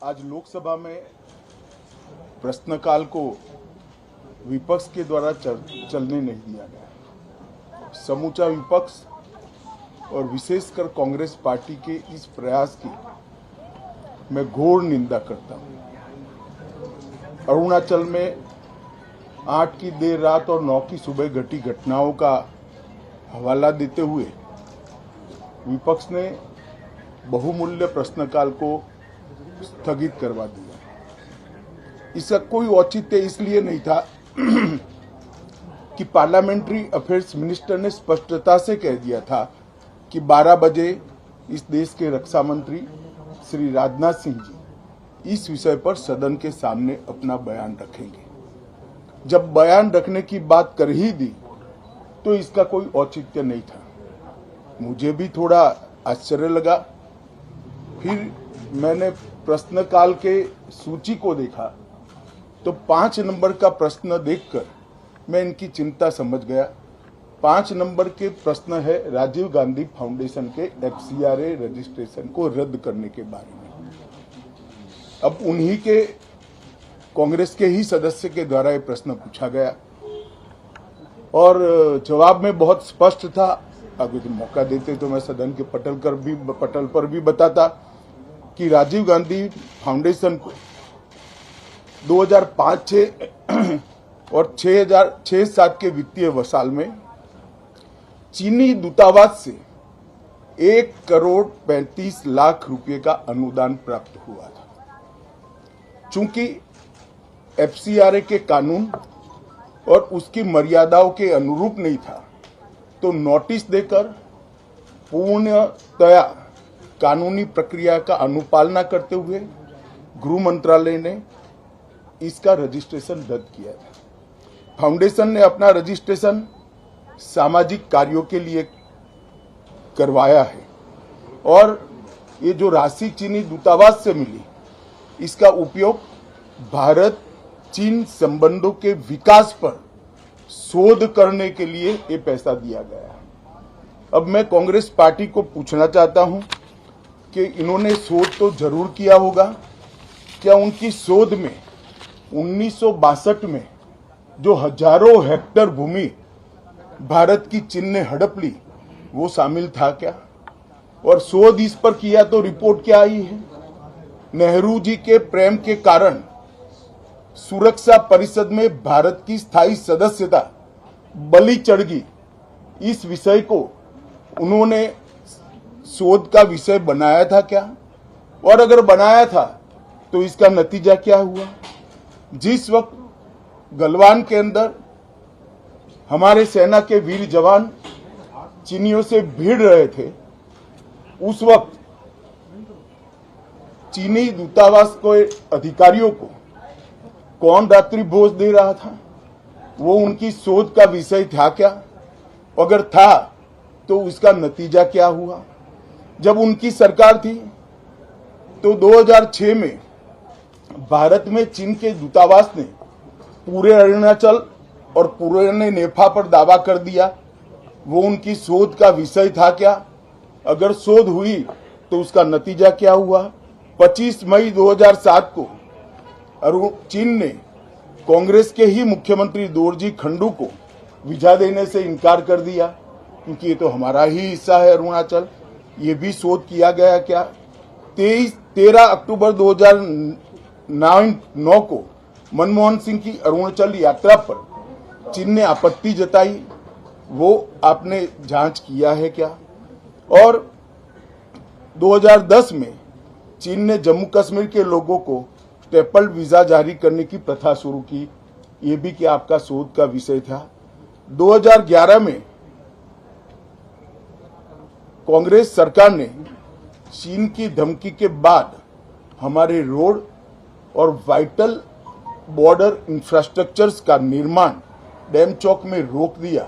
आज लोकसभा में प्रश्नकाल को विपक्ष के द्वारा चलने नहीं दिया गया। समूचा विपक्ष और विशेषकर कांग्रेस पार्टी के इस प्रयास की मैं घोर निंदा करता हूं। अरुणाचल में 8 की देर रात और 9 की सुबह घटी घटनाओं का हवाला देते हुए विपक्ष ने बहुमूल्य प्रश्नकाल को स्थगित करवा दिया। इसका कोई औचित्य इसलिए नहीं था कि पार्लियामेंट्री अफेयर्स मिनिस्टर ने स्पष्टता से कह दिया था कि 12 बजे इस देश के रक्षा मंत्री श्री राजनाथ सिंह जी इस विषय पर सदन के सामने अपना बयान रखेंगे। जब बयान रखने की बात कर ही दी तो इसका कोई औचित्य नहीं था। मुझे भी थोड़ा आश्चर्य लगा। फिर मैंने प्रश्नकाल के सूची को देखा तो 5 नंबर का प्रश्न देखकर मैं इनकी चिंता समझ गया। 5 नंबर के प्रश्न है राजीव गांधी फाउंडेशन के FCRA रजिस्ट्रेशन को रद्द करने के बारे में। अब उन्हीं के कांग्रेस के ही सदस्य के द्वारा यह प्रश्न पूछा गया और जवाब में बहुत स्पष्ट था। अगर तो मौका देते तो मैं सदन के पटल पर भी बताता कि राजीव गांधी फाउंडेशन को 2005-06 और 2006-07 के वित्तीय साल में चीनी दूतावास से 1,35,00,000 रुपए का अनुदान प्राप्त हुआ था। चूंकि FCRA के कानून और उसकी मर्यादाओं के अनुरूप नहीं था तो नोटिस देकर पूर्णतया कानूनी प्रक्रिया का अनुपालना करते हुए गृह मंत्रालय ने इसका रजिस्ट्रेशन रद्द किया था। फाउंडेशन ने अपना रजिस्ट्रेशन सामाजिक कार्यों के लिए करवाया है और ये जो राशि चीनी दूतावास से मिली इसका उपयोग भारत चीन संबंधों के विकास पर शोध करने के लिए ये पैसा दिया गया। अब मैं कांग्रेस पार्टी को पूछना चाहता हूं कि इन्होंने शोध तो जरूर किया होगा। क्या उनकी शोध में 1962 में जो हजारों हेक्टेयर भूमि भारत की चीन ने हड़प ली वो शामिल था क्या? और शोध इस पर किया तो रिपोर्ट क्या आई है? नेहरू जी के प्रेम के कारण सुरक्षा परिषद में भारत की स्थायी सदस्यता बलि चढ़ गई। इस विषय को उन्होंने शोध का विषय बनाया था क्या? और अगर बनाया था तो इसका नतीजा क्या हुआ? जिस वक्त गलवान के अंदर हमारे सेना के वीर जवान चीनियों से भिड़ रहे थे उस वक्त चीनी दूतावास के अधिकारियों को कौन रात्रि भोज दे रहा था? वो उनकी शोध का विषय था क्या? अगर था तो उसका नतीजा क्या हुआ? जब उनकी सरकार थी तो 2006 में भारत में चीन के दूतावास ने पूरे अरुणाचल और पूरे नेपाल पर दावा कर दिया। वो उनकी शोध का विषय था क्या? अगर शोध हुई तो उसका नतीजा क्या हुआ? 25 मई 2007 को चीन ने कांग्रेस के ही मुख्यमंत्री दोरजी खंडू को वीजा देने से इनकार कर दिया क्योंकि ये तो हमारा ही हिस्सा है अरुणाचल। ये भी शोध किया गया क्या? 13 अक्टूबर 2009 को मनमोहन सिंह की अरुणाचल यात्रा पर चीन ने आपत्ति जताई, वो आपने जांच किया है क्या? और 2010 में चीन ने जम्मू कश्मीर के लोगों को स्टेपल्ड वीजा जारी करने की प्रथा शुरू की, ये भी क्या आपका शोध का विषय था? 2011 में कांग्रेस सरकार ने चीन की धमकी के बाद हमारे रोड और वाइटल बॉर्डर इंफ्रास्ट्रक्चर्स का निर्माण डैम चौक में रोक दिया।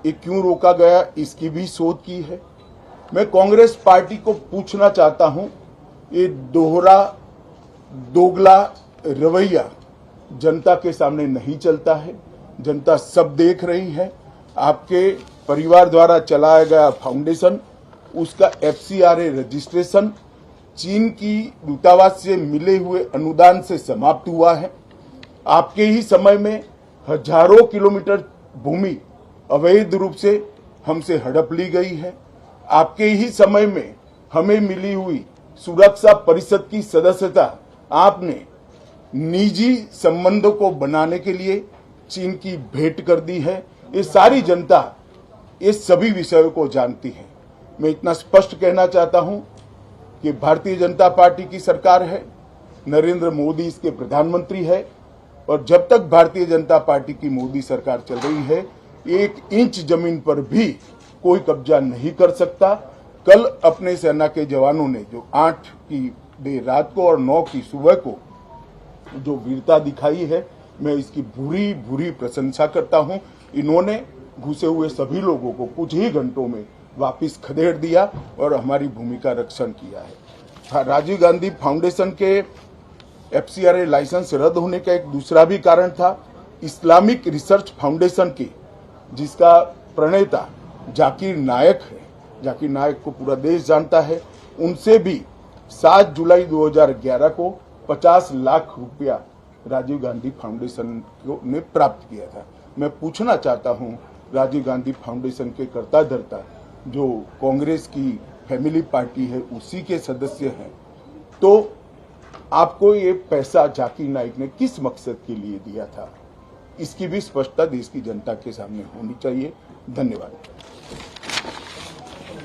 ये क्यों रोका गया इसकी भी शोध की है। मैं कांग्रेस पार्टी को पूछना चाहता हूं, ये दोगला रवैया जनता के सामने नहीं चलता है। जनता सब देख रही है। आपके परिवार द्वारा चलाया गया फाउंडेशन उसका FCRA रजिस्ट्रेशन चीन की दूतावास से मिले हुए अनुदान से समाप्त हुआ है। आपके ही समय में हजारों किलोमीटर भूमि अवैध रूप से हमसे हड़प ली गई है। आपके ही समय में हमें मिली हुई सुरक्षा परिषद की सदस्यता आपने निजी संबंधों को बनाने के लिए चीन की भेंट कर दी है। ये सारी जनता ये सभी विषयों को जानती है। मैं इतना स्पष्ट कहना चाहता हूं कि भारतीय जनता पार्टी की सरकार है, नरेंद्र मोदी इसके प्रधानमंत्री है, और जब तक भारतीय जनता पार्टी की मोदी सरकार चल रही है, 1 इंच जमीन पर भी कोई कब्जा नहीं कर सकता। कल अपने सेना के जवानों ने जो 8 की देर रात को और 9 की सुबह को जो वीरता दिखाई है, मैं इसकी भूरी भूरी प्रशंसा करता हूं। इन्होंने घुसे हुए सभी लोगों को कुछ ही घंटों में वापस खदेड़ दिया और हमारी भूमि का रक्षण किया है। राजीव गांधी फाउंडेशन के FCRA लाइसेंस रद्द होने का एक दूसरा भी कारण था। इस्लामिक रिसर्च फाउंडेशन के जिसका प्रणेता जाकिर नायक है, जाकिर नायक को पूरा देश जानता है, उनसे भी 7 जुलाई 2011 को 50 लाख रुपया राजीव गांधी फाउंडेशन ने प्राप्त किया था। मैं पूछना चाहता हूं, राजीव गांधी फाउंडेशन के कर्ता धर्ता जो कांग्रेस की फैमिली पार्टी है उसी के सदस्य हैं, तो आपको ये पैसा जाकिर नाइक ने किस मकसद के लिए दिया था, इसकी भी स्पष्टता देश की जनता के सामने होनी चाहिए। धन्यवाद।